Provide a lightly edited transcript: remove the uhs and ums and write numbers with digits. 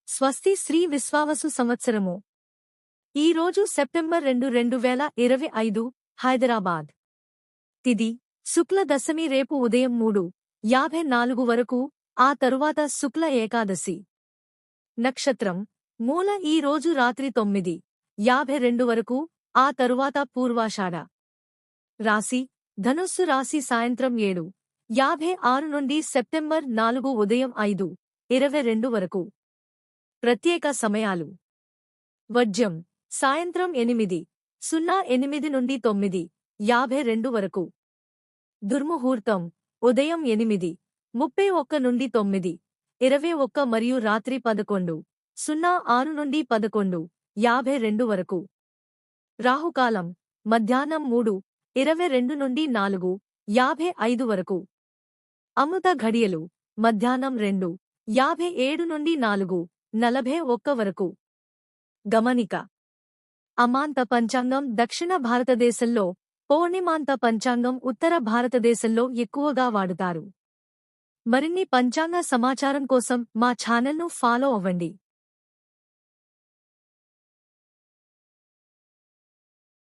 స్వస్తి శ్రీ విశ్వావసు సంవత్సరము ఈ రోజు సెప్టెంబర్ 2 2025 హైదరాబాద్ తిథి శుక్ల దశమి రేపు ఉదయం 3:54 వరకు ఆ తరువాత శుక్ల ఏకాదశి నక్షత్రం మూల ఈ రోజు రాత్రి 9:52 వరకు ఆ తరువాత పూర్వాషాఢ రాశి ధనుస్సు రాశి సాయంత్రం 7:56 నుండి సెప్టెంబర్ 4 ఉదయం 5:22 వరకు ప్రత్యేక సమయాలు వర్జ్యం సాయంత్రం 8:08 నుండి 9:52 వరకు దుర్ముహూర్తం ఉదయం 8:31 నుండి 9:21 మరియు రాత్రి 11:06 నుండి 11:52 వరకు రాహుకాలం మధ్యాహ్నం 3:22 నుండి 4:55 వరకు అమృత ఘడియలు మధ్యాహ్నం 2:57 నుండి 4:41 వరకు గమనిక అమాంత పంచాంగం దక్షిణ భారతదేశంలో పౌర్ణిమాంత పంచాంగం ఉత్తర భారతదేశంలో ఎక్కువగా వాడుతారు. మరిన్ని పంచాంగ సమాచారం కోసం మా ఛానల్ను ఫాలో అవ్వండి.